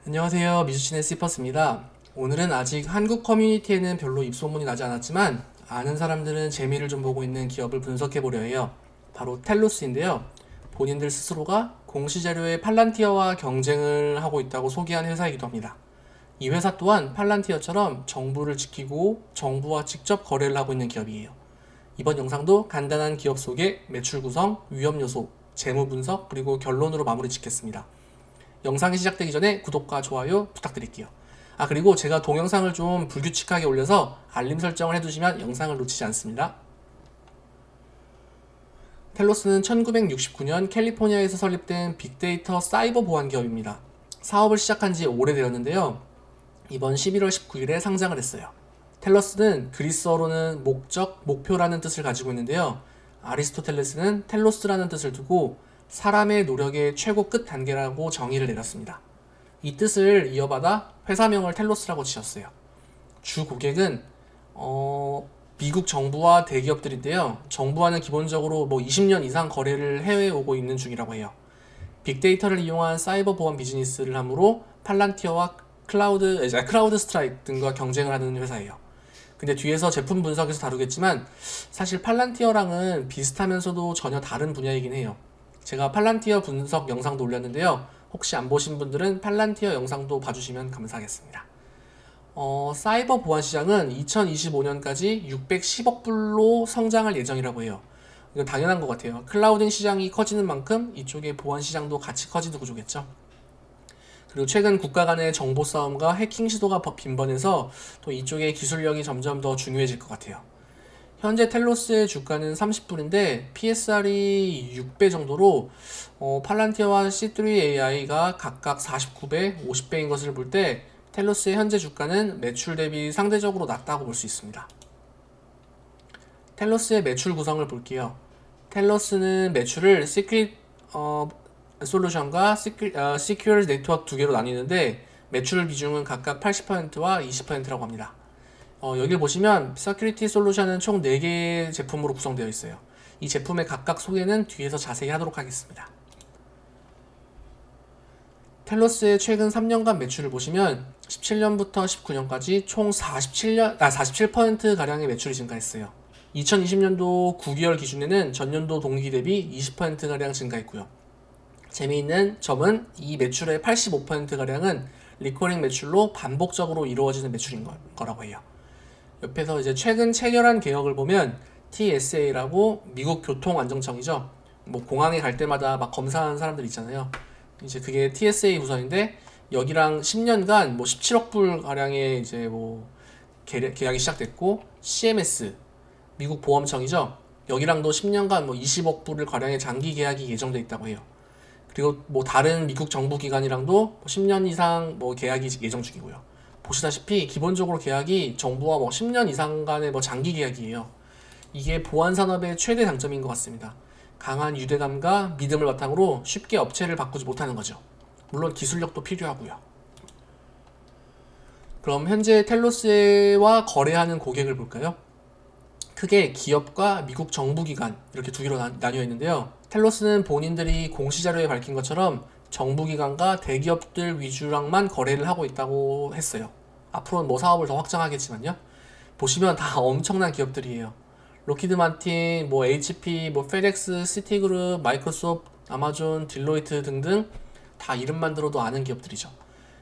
안녕하세요. 미주친의 시퍼스입니다. 오늘은 아직 한국 커뮤니티에는 별로 입소문이 나지 않았지만 아는 사람들은 재미를 좀 보고 있는 기업을 분석해 보려 해요. 바로 텔로스인데요. 본인들 스스로가 공시자료에 팔란티어와 경쟁을 하고 있다고 소개한 회사이기도 합니다. 이 회사 또한 팔란티어처럼 정부를 지키고 정부와 직접 거래를 하고 있는 기업이에요. 이번 영상도 간단한 기업 소개, 매출 구성, 위험 요소, 재무 분석, 그리고 결론으로 마무리 짓겠습니다. 영상이 시작되기 전에 구독과 좋아요 부탁드릴게요. 그리고 제가 동영상을 좀 불규칙하게 올려서 알림 설정을 해두시면 영상을 놓치지 않습니다. 텔로스는 1969년 캘리포니아에서 설립된 빅데이터 사이버 보안 기업입니다. 사업을 시작한 지 오래되었는데요. 이번 11월 19일에 상장을 했어요. 텔러스는 그리스어로는 목적, 목표라는 뜻을 가지고 있는데요. 아리스토텔레스는 텔로스라는 뜻을 두고 사람의 노력의 최고 끝 단계라고 정의를 내렸습니다. 이 뜻을 이어받아 회사명을 텔로스라고 지었어요. 주 고객은 미국 정부와 대기업들인데요. 정부와는 기본적으로 20년 이상 거래를 해외에 오고 있는 중이라고 해요. 빅데이터를 이용한 사이버 보안 비즈니스를 하므로 팔란티어와 크라우드 스트라이크 등과 경쟁을 하는 회사예요. 근데 뒤에서 제품 분석에서 다루겠지만 사실 팔란티어랑은 비슷하면서도 전혀 다른 분야이긴 해요. 제가 팔란티어 분석 영상도 올렸는데요. 혹시 안 보신 분들은 팔란티어 영상도 봐주시면 감사하겠습니다. 사이버 보안 시장은 2025년까지 610억 불로 성장할 예정이라고 해요. 이건 당연한 것 같아요. 클라우딩 시장이 커지는 만큼 이쪽의 보안 시장도 같이 커지는 구조겠죠. 그리고 최근 국가 간의 정보 싸움과 해킹 시도가 빈번해서 또 이쪽의 기술력이 점점 더 중요해질 것 같아요. 현재 텔로스의 주가는 30불인데 PSR이 6배 정도로 팔란티어와 C3AI가 각각 49배, 50배인 것을 볼 때 텔로스의 현재 주가는 매출 대비 상대적으로 낮다고 볼 수 있습니다. 텔로스의 매출 구성을 볼게요. 텔로스는 매출을 시크릿 솔루션과 시큐어 네트워크 두 개로 나뉘는데 매출 비중은 각각 80%와 20%라고 합니다. 여기를 보시면 Security Solution은 총 4개의 제품으로 구성되어 있어요. 이 제품의 각각 소개는 뒤에서 자세히 하도록 하겠습니다. 텔로스의 최근 3년간 매출을 보시면 17년부터 19년까지 총 47%가량의 매출이 증가했어요. 2020년도 9개월 기준에는 전년도 동기 대비 20%가량 증가했고요. 재미있는 점은 이 매출의 85%가량은 리커링 매출로 반복적으로 이루어지는 매출인 거라고 해요. 옆에서 이제 최근 체결한 계약을 보면 TSA라고 미국 교통안전청이죠. 공항에 갈 때마다 막 검사하는 사람들 있잖아요. 이제 그게 TSA 부서인데 여기랑 10년간 17억 불 가량의 이제 계약이 시작됐고 CMS 미국 보험청이죠. 여기랑도 10년간 20억 불을 가량의 장기 계약이 예정돼 있다고 해요. 그리고 다른 미국 정부 기관이랑도 10년 이상 계약이 예정 중이고요. 보시다시피 기본적으로 계약이 정부와 10년 이상 간의 장기 계약이에요. 이게 보안 산업의 최대 장점인 것 같습니다. 강한 유대감과 믿음을 바탕으로 쉽게 업체를 바꾸지 못하는 거죠. 물론 기술력도 필요하고요. 그럼 현재 텔로스와 거래하는 고객을 볼까요? 크게 기업과 미국 정부기관 이렇게 두 개로 나뉘어 있는데요. 텔로스는 본인들이 공시자료에 밝힌 것처럼 정부기관과 대기업들 위주랑만 거래를 하고 있다고 했어요. 앞으로는 사업을 더 확장하겠지만요. 보시면 다 엄청난 기업들이에요. 로키드 마틴, HP, 페덱스, 시티그룹, 마이크로소프트, 아마존, 딜로이트 등등 다 이름만 들어도 아는 기업들이죠.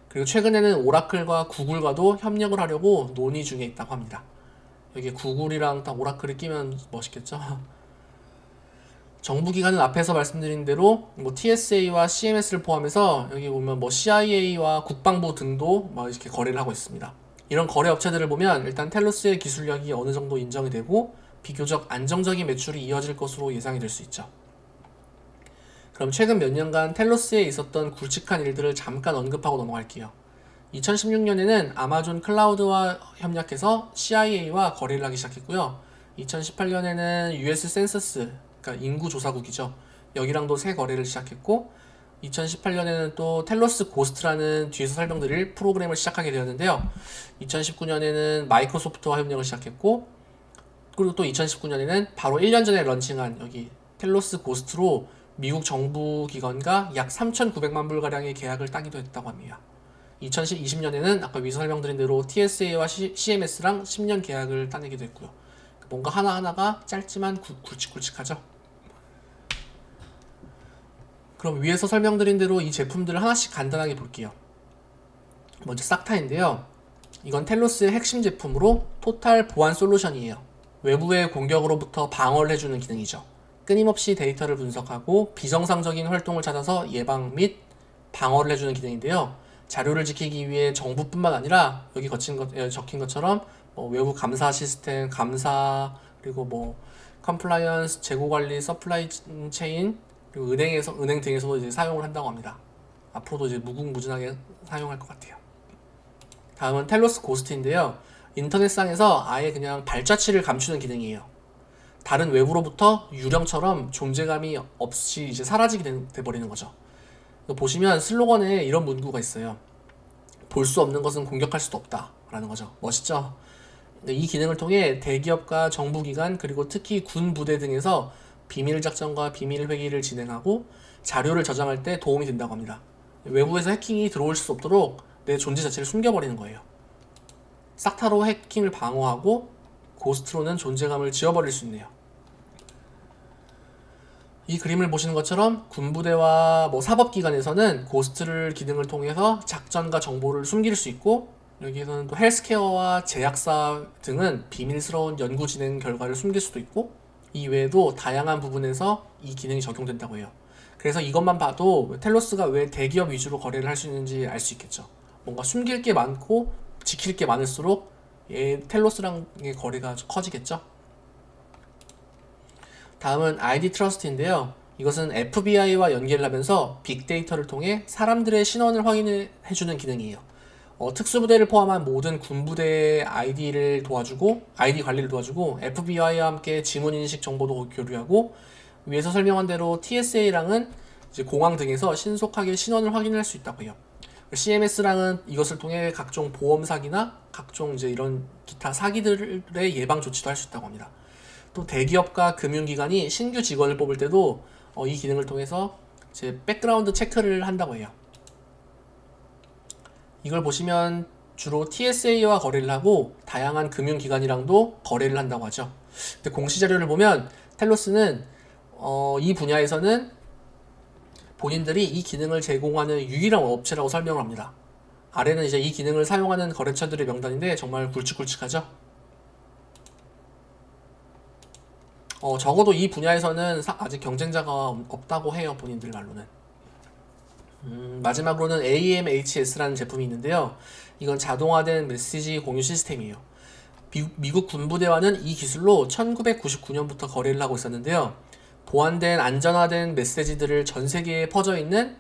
그리고 최근에는 오라클과 구글과도 협력을 하려고 논의 중에 있다고 합니다. 여기 구글이랑 딱 오라클을 끼면 멋있겠죠? 정부기관은 앞에서 말씀드린 대로 TSA와 CMS를 포함해서 여기 보면 CIA와 국방부 등도 이렇게 거래를 하고 있습니다. 이런 거래 업체들을 보면 일단 텔로스의 기술력이 어느 정도 인정이 되고 비교적 안정적인 매출이 이어질 것으로 예상이 될 수 있죠. 그럼 최근 몇 년간 텔로스에 있었던 굵직한 일들을 잠깐 언급하고 넘어갈게요. 2016년에는 아마존 클라우드와 협력해서 CIA와 거래를 하기 시작했고요. 2018년에는 US 센서스, 그러니까 인구조사국이죠. 여기랑도 새 거래를 시작했고 2018년에는 또 텔로스 고스트라는 뒤에서 설명드릴 프로그램을 시작하게 되었는데요. 2019년에는 마이크로소프트와 협력을 시작했고 그리고 또 2019년에는 바로 1년 전에 런칭한 여기 텔로스 고스트로 미국 정부 기관과 약 3,900만 불가량의 계약을 따기도 했다고 합니다. 2020년에는 아까 위에서 설명드린 대로 TSA와 CMS랑 10년 계약을 따내기도 했고요. 뭔가 하나하나가 짧지만 굵직굵직하죠. 그럼 위에서 설명드린 대로 이 제품들을 하나씩 간단하게 볼게요. 먼저 싹타인데요. 이건 텔로스의 핵심 제품으로 토탈 보안 솔루션이에요. 외부의 공격으로부터 방어를 해주는 기능이죠. 끊임없이 데이터를 분석하고 비정상적인 활동을 찾아서 예방 및 방어를 해주는 기능인데요. 자료를 지키기 위해 정부뿐만 아니라 여기 적힌 것처럼 외부 감사 시스템, 감사, 그리고 컴플라이언스, 재고관리, 서플라이 체인, 그리고 은행 등에서도 이제 사용을 한다고 합니다. 앞으로도 이제 무궁무진하게 사용할 것 같아요. 다음은 텔로스 고스트인데요. 인터넷상에서 아예 그냥 발자취를 감추는 기능이에요. 다른 외부로부터 유령처럼 존재감이 없이 이제 사라지게 돼버리는 거죠. 보시면 슬로건에 이런 문구가 있어요. 볼 수 없는 것은 공격할 수도 없다 라는 거죠. 멋있죠? 이 기능을 통해 대기업과 정부기관 그리고 특히 군 부대 등에서 비밀작전과 비밀회의를 진행하고 자료를 저장할 때 도움이 된다고 합니다. 외부에서 해킹이 들어올 수 없도록 내 존재 자체를 숨겨버리는 거예요. 싹타로 해킹을 방어하고 고스트로는 존재감을 지워버릴 수 있네요. 이 그림을 보시는 것처럼 군부대와 사법기관에서는 고스트를 기능을 통해서 작전과 정보를 숨길 수 있고, 여기에서는 또 헬스케어와 제약사 등은 비밀스러운 연구 진행 결과를 숨길 수도 있고, 이 외에도 다양한 부분에서 이 기능이 적용된다고 해요. 그래서 이것만 봐도 텔로스가 왜 대기업 위주로 거래를 할 수 있는지 알 수 있겠죠. 뭔가 숨길 게 많고 지킬 게 많을수록 텔로스랑의 거래가 커지겠죠. 다음은 ID 트러스트인데요. 이것은 FBI와 연계를 하면서 빅데이터를 통해 사람들의 신원을 확인해주는 기능이에요. 특수부대를 포함한 모든 군부대의 아이디 관리를 도와주고 FBI와 함께 지문인식 정보도 교류하고, 위에서 설명한 대로 TSA랑은 이제 공항 등에서 신속하게 신원을 확인할 수 있다고 해요. CMS랑은 이것을 통해 각종 보험 사기나 각종 이제 이런 기타 사기들의 예방 조치도 할 수 있다고 합니다. 또 대기업과 금융기관이 신규 직원을 뽑을 때도 이 기능을 통해서 이제 백그라운드 체크를 한다고 해요. 이걸 보시면 주로 TSA와 거래를 하고 다양한 금융기관이랑도 거래를 한다고 하죠. 근데 공시자료를 보면 텔로스는 이 분야에서는 본인들이 이 기능을 제공하는 유일한 업체라고 설명을 합니다. 아래는 이제 이 기능을 사용하는 거래처들의 명단인데 정말 굵직굵직하죠. 적어도 이 분야에서는 아직 경쟁자가 없다고 해요. 본인들 말로는. 마지막으로는 AMHS라는 제품이 있는데요. 이건 자동화된 메시지 공유 시스템이에요. 미국 군부대와는 이 기술로 1999년부터 거래를 하고 있었는데요. 보안된 안전화된 메시지들을 전 세계에 퍼져 있는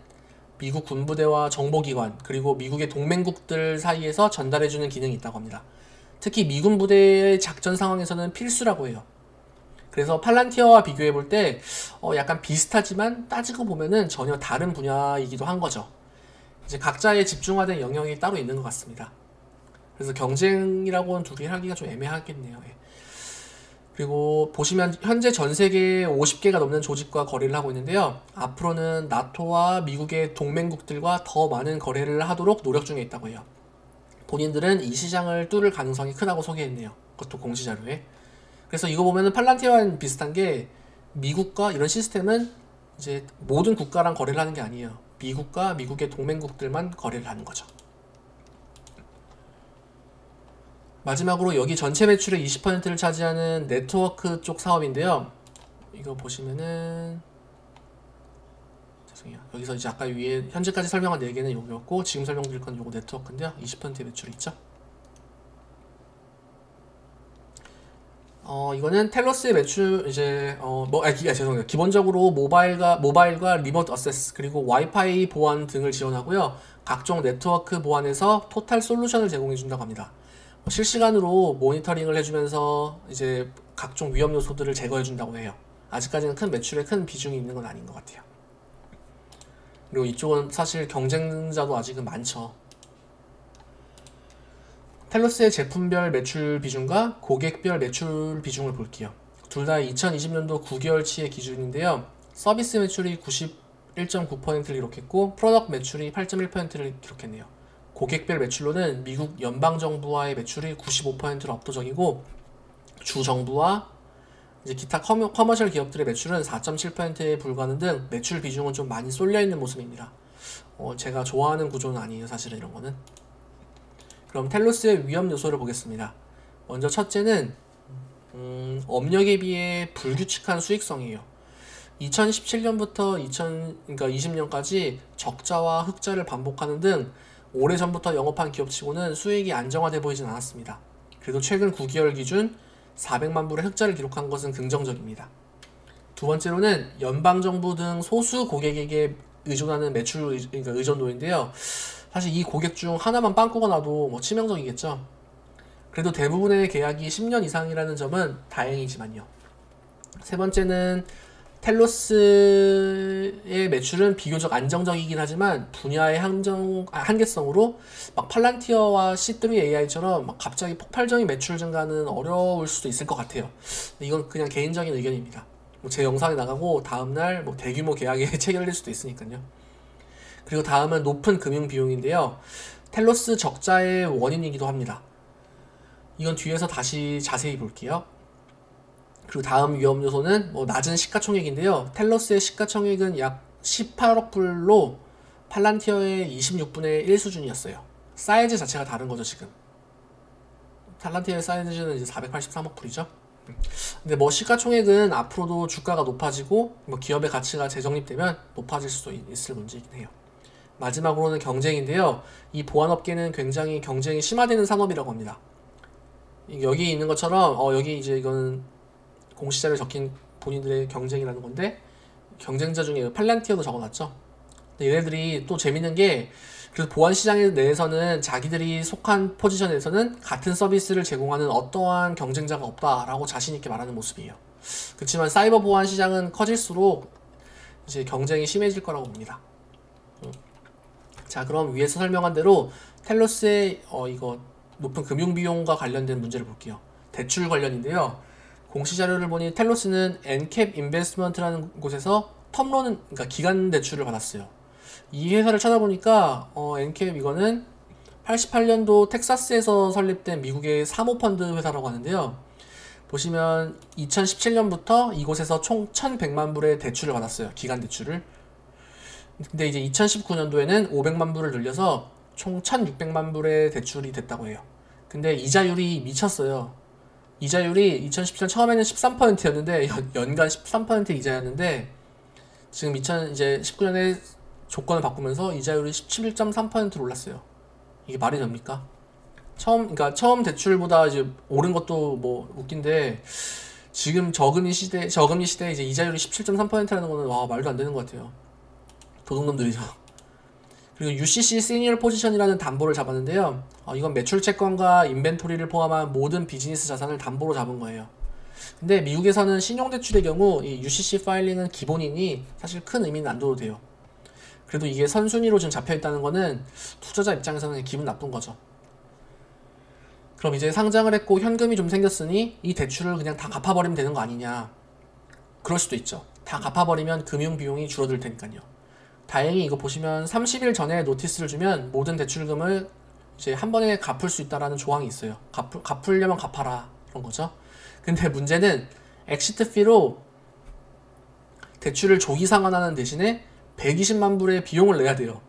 미국 군부대와 정보기관 그리고 미국의 동맹국들 사이에서 전달해주는 기능이 있다고 합니다. 특히 미군 부대의 작전 상황에서는 필수라고 해요. 그래서 팔란티어와 비교해볼 때 약간 비슷하지만 따지고 보면은 전혀 다른 분야이기도 한 거죠. 이제 각자의 집중화된 영역이 따로 있는 것 같습니다. 그래서 경쟁이라고는 둘이 하기가 좀 애매하겠네요. 그리고 보시면 현재 전 세계에 50개가 넘는 조직과 거래를 하고 있는데요. 앞으로는 나토와 미국의 동맹국들과 더 많은 거래를 하도록 노력 중에 있다고 해요. 본인들은 이 시장을 뚫을 가능성이 크다고 소개했네요. 그것도 공시자료에. 그래서 이거 보면은 팔란티어와는 비슷한 게, 미국과 이런 시스템은 이제 모든 국가랑 거래를 하는 게 아니에요. 미국과 미국의 동맹국들만 거래를 하는 거죠. 마지막으로 여기 전체 매출의 20%를 차지하는 네트워크 쪽 사업인데요. 이거 보시면은 죄송해요. 여기서 이제 아까 위에 현재까지 설명한 4개는 요거였고, 지금 설명드릴 건 요거 네트워크인데요. 20%의 매출이 있죠. 이거는 텔로스의 매출 이제 죄송해요. 기본적으로 모바일과 리모트 어세스 그리고 와이파이 보안 등을 지원하고요. 각종 네트워크 보안에서 토탈 솔루션을 제공해 준다고 합니다. 실시간으로 모니터링을 해주면서 이제 각종 위험 요소들을 제거해 준다고 해요. 아직까지는 큰 매출에 큰 비중이 있는 건 아닌 것 같아요. 그리고 이쪽은 사실 경쟁자도 아직은 많죠. 텔로스의 제품별 매출 비중과 고객별 매출 비중을 볼게요. 둘 다 2020년도 9개월치의 기준인데요. 서비스 매출이 91.9%를 기록했고 프로덕트 매출이 8.1%를 기록했네요. 고객별 매출로는 미국 연방정부와의 매출이 95%로 압도적이고 주 정부와 이제 기타 커머셜 기업들의 매출은 4.7%에 불과하는 등 매출 비중은 좀 많이 쏠려 있는 모습입니다. 제가 좋아하는 구조는 아니에요, 사실은 이런 거는. 그럼 텔로스의 위험 요소를 보겠습니다. 먼저 첫째는 업력에 비해 불규칙한 수익성이에요. 2017년부터 2020년까지 적자와 흑자를 반복하는 등 오래전부터 영업한 기업치고는 수익이 안정화돼 보이진 않았습니다. 그래도 최근 9개월 기준 400만 불의 흑자를 기록한 것은 긍정적입니다. 두 번째로는 연방정부 등 소수 고객에게 의존하는 매출 의존도인데요. 사실 이 고객 중 하나만 빵꾸가 나도 뭐 치명적이겠죠. 그래도 대부분의 계약이 10년 이상이라는 점은 다행이지만요. 세 번째는 텔로스의 매출은 비교적 안정적이긴 하지만 분야의 한계성으로 막 팔란티어와 C3AI처럼 막 갑자기 폭발적인 매출 증가는 어려울 수도 있을 것 같아요. 이건 그냥 개인적인 의견입니다. 제 영상에 나가고 다음날 뭐 대규모 계약에 체결될 수도 있으니까요. 그리고 다음은 높은 금융 비용인데요. 텔로스 적자의 원인이기도 합니다. 이건 뒤에서 다시 자세히 볼게요. 그리고 다음 위험 요소는 낮은 시가총액인데요. 텔로스의 시가총액은 약 18억 불로 팔란티어의 26분의 1 수준이었어요. 사이즈 자체가 다른 거죠, 지금. 팔란티어의 사이즈는 이제 483억 불이죠. 근데 시가총액은 앞으로도 주가가 높아지고 기업의 가치가 재정립되면 높아질 수도 있을 문제이긴 해요. 마지막으로는 경쟁인데요. 이 보안업계는 굉장히 경쟁이 심화되는 산업이라고 합니다. 여기 있는 것처럼 여기 이제 이거는 공시자료에 적힌 본인들의 경쟁이라는 건데 경쟁자 중에 팔란티어도 적어놨죠. 근데 얘네들이 또 재밌는 게 그래서 보안 시장 내에서는 자기들이 속한 포지션에서는 같은 서비스를 제공하는 어떠한 경쟁자가 없다라고 자신있게 말하는 모습이에요. 그렇지만 사이버 보안 시장은 커질수록 이제 경쟁이 심해질 거라고 봅니다. 자, 그럼 위에서 설명한 대로 텔로스의 이거 높은 금융비용과 관련된 문제를 볼게요. 대출 관련인데요. 공시자료를 보니 텔로스는 엔캡 인베스트먼트라는 곳에서 텀론, 그러니까 기간 대출을 받았어요. 이 회사를 찾아보니까 엔캡 이거는 88년도 텍사스에서 설립된 미국의 사모펀드 회사라고 하는데요. 보시면 2017년부터 이곳에서 총 1100만 불의 대출을 받았어요. 기간 대출을. 근데 이제 2019년도에는 500만 불을 늘려서 총 1600만 불의 대출이 됐다고 해요. 근데 이자율이 미쳤어요. 이자율이 2017년 처음에는 13%였는데 연간 13% 이자였는데 지금 2019년에 조건을 바꾸면서 이자율이 17.3%로 올랐어요. 이게 말이 됩니까? 처음 대출보다 이제 오른 것도 뭐 웃긴데 지금 저금리 시대에 이제 이자율이 17.3%라는 거는 와 말도 안 되는 것 같아요. 도둑놈들이죠. 그리고 UCC 시니어 포지션이라는 담보를 잡았는데요. 이건 매출 채권과 인벤토리를 포함한 모든 비즈니스 자산을 담보로 잡은 거예요. 근데 미국에서는 신용대출의 경우 이 UCC 파일링은 기본이니 사실 큰 의미는 안 둬도 돼요. 그래도 이게 선순위로 지금 잡혀있다는 거는 투자자 입장에서는 기분 나쁜 거죠. 그럼 이제 상장을 했고 현금이 좀 생겼으니 이 대출을 그냥 다 갚아버리면 되는 거 아니냐. 그럴 수도 있죠. 다 갚아버리면 금융비용이 줄어들 테니까요. 다행히 이거 보시면 30일 전에 노티스를 주면 모든 대출금을 이제 한 번에 갚을 수 있다라는 조항이 있어요. 갚으려면 갚아라 그런 거죠. 근데 문제는 엑시트 피로 대출을 조기 상환하는 대신에 120만 불의 비용을 내야 돼요.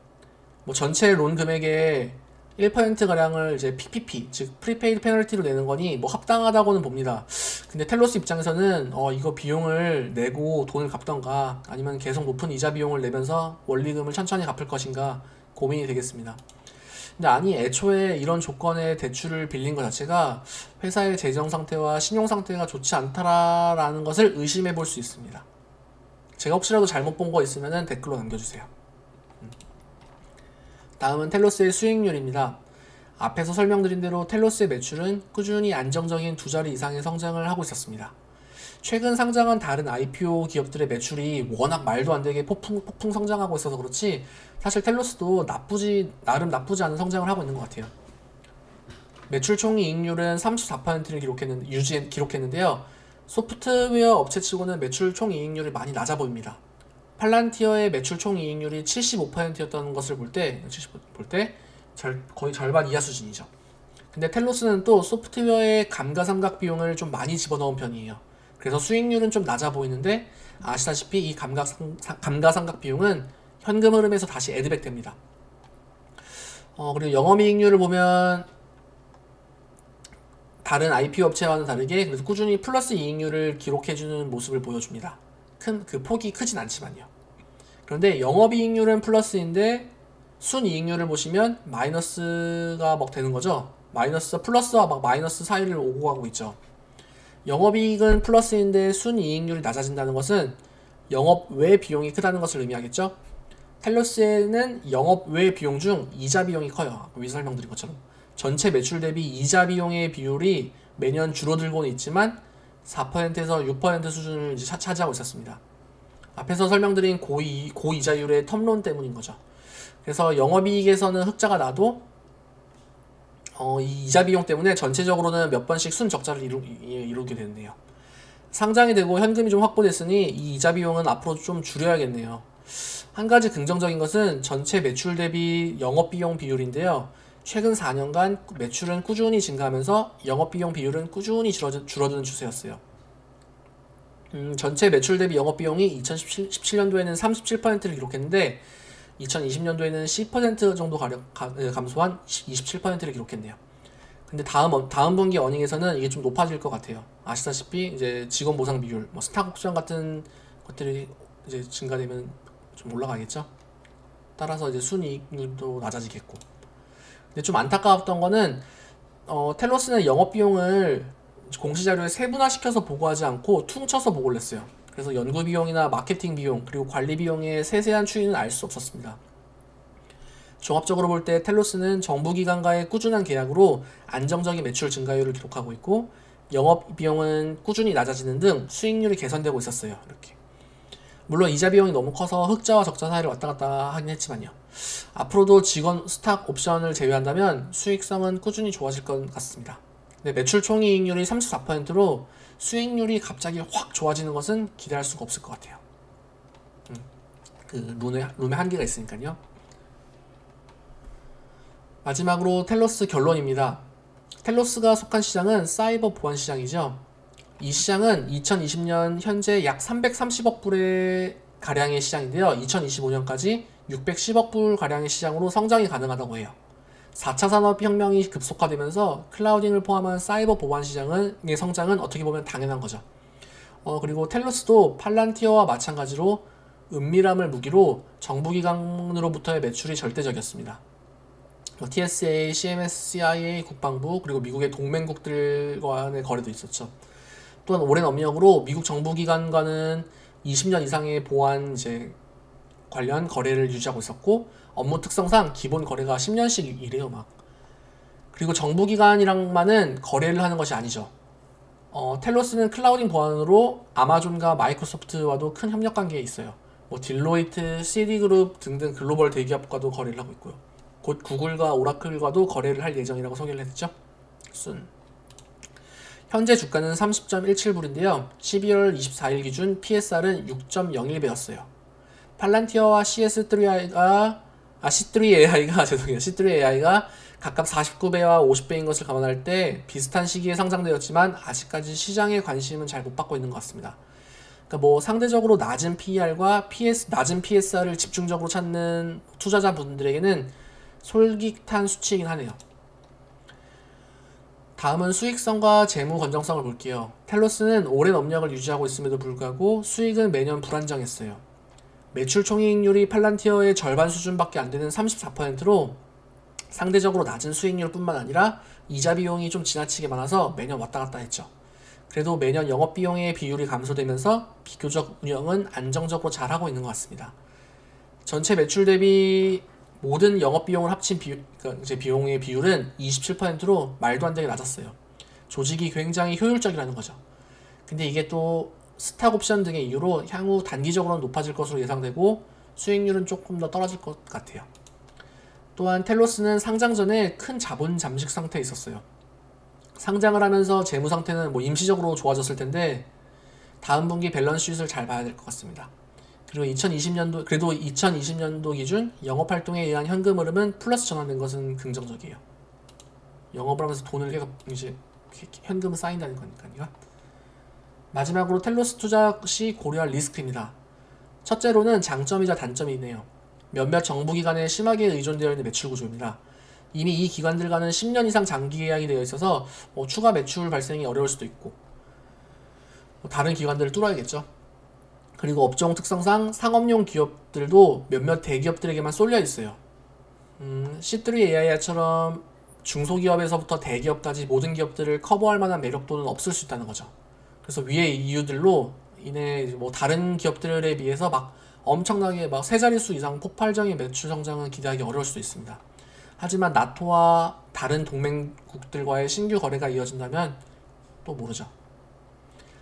전체 론 금액의 1%가량을 이제 PPP, 즉 프리페이드 페널티로 내는 거니 합당하다고는 봅니다. 근데 텔로스 입장에서는 이거 비용을 내고 돈을 갚던가 아니면 계속 높은 이자 비용을 내면서 원리금을 천천히 갚을 것인가 고민이 되겠습니다. 근데 애초에 이런 조건의 대출을 빌린 것 자체가 회사의 재정 상태와 신용 상태가 좋지 않다라는 것을 의심해 볼 수 있습니다. 제가 혹시라도 잘못 본 거 있으면 댓글로 남겨주세요. 다음은 텔로스의 수익률입니다. 앞에서 설명드린 대로 텔로스의 매출은 꾸준히 안정적인 2자리 이상의 성장을 하고 있었습니다. 최근 상장한 다른 IPO 기업들의 매출이 워낙 말도 안 되게 폭풍 성장하고 있어서 그렇지 사실 텔로스도 나름 나쁘지 않은 성장을 하고 있는 것 같아요. 매출 총이익률은 34%를 기록했는데요. 소프트웨어 업체치고는 매출 총이익률이 많이 낮아 보입니다. 팔란티어의 매출 총이익률이 75%였던 것을 볼 때 거의 절반 이하 수준이죠. 근데 텔로스는 또 소프트웨어의 감가상각 비용을 좀 많이 집어넣은 편이에요. 그래서 수익률은 좀 낮아 보이는데 아시다시피 이 감가상각 비용은 현금 흐름에서 다시 애드백 됩니다. 그리고 영업이익률을 보면 다른 IPO 업체와는 다르게 그래서 꾸준히 플러스 이익률을 기록해주는 모습을 보여줍니다. 그 폭이 크진 않지만요. 그런데 영업이익률은 플러스인데 순이익률을 보시면 마이너스가 막 되는 거죠. 플러스와 막 마이너스 사이를 오고 가고 있죠. 영업이익은 플러스인데 순이익률이 낮아진다는 것은 영업 외 비용이 크다는 것을 의미하겠죠. 텔로스에는 영업 외 비용 중 이자 비용이 커요. 위에 설명드린 것처럼 전체 매출 대비 이자 비용의 비율이 매년 줄어들고는 있지만 4%에서 6% 수준을 이제 차지하고 있었습니다. 앞에서 설명드린 고이자율의 텀론 때문인 거죠. 그래서 영업이익에서는 흑자가 나도 이 이자 비용 때문에 전체적으로는 몇 번씩 순적자를 이루게 되는데요. 상장이 되고 현금이 좀 확보됐으니 이 이자 비용은 앞으로 좀 줄여야겠네요. 한 가지 긍정적인 것은 전체 매출 대비 영업비용 비율인데요. 최근 4년간 매출은 꾸준히 증가하면서 영업비용 비율은 꾸준히 줄어드는 추세였어요. 전체 매출 대비 영업비용이 2017년도에는 37%를 기록했는데 2020년도에는 10% 정도 감소한 27%를 기록했네요. 근데 다음 분기 어닝에서는 이게 좀 높아질 것 같아요. 아시다시피 이제 직원 보상 비율, 스탁 옵션 같은 것들이 이제 증가되면 좀 올라가겠죠. 따라서 이제 순이익률도 낮아지겠고. 근데 좀 안타까웠던 거는 텔로스는 영업 비용을 공시자료에 세분화시켜서 보고하지 않고 퉁쳐서 보고를 했어요. 그래서 연구 비용이나 마케팅 비용 그리고 관리 비용의 세세한 추이는 알 수 없었습니다. 종합적으로 볼 때 텔로스는 정부기관과의 꾸준한 계약으로 안정적인 매출 증가율을 기록하고 있고 영업 비용은 꾸준히 낮아지는 등 수익률이 개선되고 있었어요. 이렇게. 물론 이자 비용이 너무 커서 흑자와 적자 사이를 왔다 갔다 하긴 했지만요. 앞으로도 직원 스탁 옵션을 제외한다면 수익성은 꾸준히 좋아질 것 같습니다. 근데 매출 총이익률이 34%로 수익률이 갑자기 확 좋아지는 것은 기대할 수가 없을 것 같아요. 그 룸에 한계가 있으니까요. 마지막으로 텔로스 결론입니다. 텔로스가 속한 시장은 사이버 보안 시장이죠. 이 시장은 2020년 현재 약 330억 불의 가량의 시장인데요. 2025년까지 610억 불 가량의 시장으로 성장이 가능하다고 해요. 4차 산업혁명이 급속화되면서 클라우딩을 포함한 사이버 보안 시장의 성장은 어떻게 보면 당연한 거죠. 그리고 텔로스도 팔란티어와 마찬가지로 은밀함을 무기로 정부기관으로부터의 매출이 절대적이었습니다. TSA, CMS, CIA, 국방부 그리고 미국의 동맹국들과의 거래도 있었죠. 또한 오랜 업력으로 미국 정부기관과는 20년 이상의 보안 관련 거래를 유지하고 있었고 업무 특성상 기본 거래가 10년씩 이래요 막. 그리고 정부기관이랑만은 거래를 하는 것이 아니죠. 텔로스는 클라우딩 보안으로 아마존과 마이크로소프트와도 큰 협력 관계에 있어요. 딜로이트, CD그룹 등등 글로벌 대기업과도 거래를 하고 있고요. 곧 구글과 오라클과도 거래를 할 예정이라고 소개를 했죠. 현재 주가는 30.17불인데요. 12월 24일 기준 PSR은 6.01배였어요. 팔란티어와 C3AI가 각각 49배와 50배인 것을 감안할 때 비슷한 시기에 상장되었지만 아직까지 시장의 관심은 잘 못 받고 있는 것 같습니다. 그러니까 상대적으로 낮은 PER과 낮은 PSR을 집중적으로 찾는 투자자분들에게는 솔깃한 수치이긴 하네요. 다음은 수익성과 재무 건전성을 볼게요. 텔로스는 오랜 업력을 유지하고 있음에도 불구하고 수익은 매년 불안정했어요. 매출 총이익률이 팔란티어의 절반 수준밖에 안 되는 34%로 상대적으로 낮은 수익률 뿐만 아니라 이자 비용이 좀 지나치게 많아서 매년 왔다 갔다 했죠. 그래도 매년 영업비용의 비율이 감소되면서 비교적 운영은 안정적으로 잘하고 있는 것 같습니다. 전체 매출 대비 모든 영업비용을 합친 비용의 비율은 27%로 말도 안 되게 낮았어요. 조직이 굉장히 효율적이라는 거죠. 근데 이게 또 스탁 옵션 등의 이유로 향후 단기적으로는 높아질 것으로 예상되고 수익률은 조금 더 떨어질 것 같아요. 또한 텔로스는 상장 전에 큰 자본 잠식 상태에 있었어요. 상장을 하면서 재무 상태는 임시적으로 좋아졌을 텐데 다음 분기 밸런스 쉿을 잘 봐야 될 것 같습니다. 그리고 2020년도 그래도 2020년도 기준 영업활동에 의한 현금 흐름은 플러스 전환된 것은 긍정적이에요. 영업을 하면서 돈을 계속 이제 현금은 쌓인다는 거니까요. 마지막으로 텔로스 투자 시 고려할 리스크입니다. 첫째로는 장점이자 단점이 있네요. 몇몇 정부기관에 심하게 의존되어 있는 매출 구조입니다. 이미 이 기관들과는 10년 이상 장기 계약이 되어 있어서 추가 매출 발생이 어려울 수도 있고 다른 기관들을 뚫어야겠죠. 그리고 업종 특성상 상업용 기업들도 몇몇 대기업들에게만 쏠려 있어요. C3 AI처럼 중소기업에서부터 대기업까지 모든 기업들을 커버할 만한 매력도는 없을 수 있다는 거죠. 그래서 위의 이유들로 인해 뭐 다른 기업들에 비해서 막 엄청나게 막 세 자릿수 이상 폭발적인 매출 성장은 기대하기 어려울 수도 있습니다. 하지만 나토와 다른 동맹국들과의 신규 거래가 이어진다면 또 모르죠.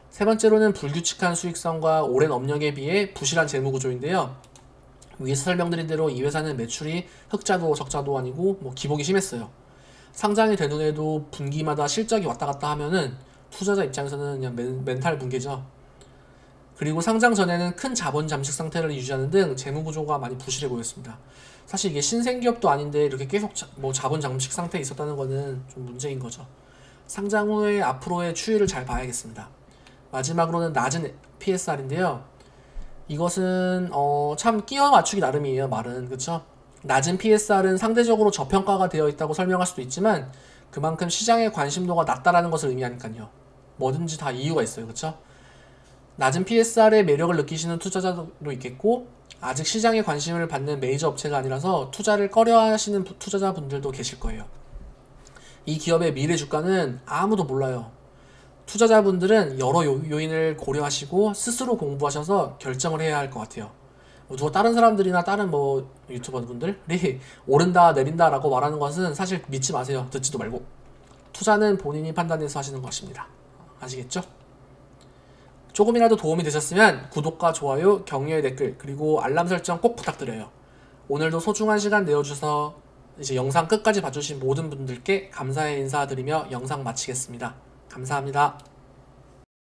세 번째로는 불규칙한 수익성과 오랜 업력에 비해 부실한 재무구조인데요. 위에서 설명드린 대로 이 회사는 매출이 흑자도 적자도 아니고 기복이 심했어요. 상장이 된 후에도 분기마다 실적이 왔다 갔다 하면은 투자자 입장에서는 그냥 멘탈 붕괴죠. 그리고 상장 전에는 큰 자본 잠식 상태를 유지하는 등 재무구조가 많이 부실해 보였습니다. 사실 이게 신생기업도 아닌데 이렇게 계속 자본 잠식 상태에 있었다는 거는 좀 문제인 거죠. 상장 후에 앞으로의 추이를 잘 봐야겠습니다. 마지막으로는 낮은 PSR인데요. 이것은 참 끼워 맞추기 나름이에요. 말은 그쵸? 낮은 PSR은 상대적으로 저평가가 되어 있다고 설명할 수도 있지만 그만큼 시장의 관심도가 낮다라는 것을 의미하니까요. 뭐든지 다 이유가 있어요. 그쵸? 낮은 PSR의 매력을 느끼시는 투자자도 있겠고 아직 시장에 관심을 받는 메이저 업체가 아니라서 투자를 꺼려하시는 투자자분들도 계실 거예요. 이 기업의 미래 주가는 아무도 몰라요. 투자자분들은 여러 요인을 고려하시고 스스로 공부하셔서 결정을 해야 할 것 같아요. 누가 다른 사람들이나 다른 유튜버분들이 오른다 내린다 라고 말하는 것은 사실 믿지 마세요. 듣지도 말고. 투자는 본인이 판단해서 하시는 것입니다. 아시겠죠? 조금이라도 도움이 되셨으면 구독과 좋아요, 격려의 댓글, 그리고 알람 설정 꼭 부탁드려요. 오늘도 소중한 시간 내어주셔서 이제 영상 끝까지 봐주신 모든 분들께 감사의 인사드리며 영상 마치겠습니다. 감사합니다.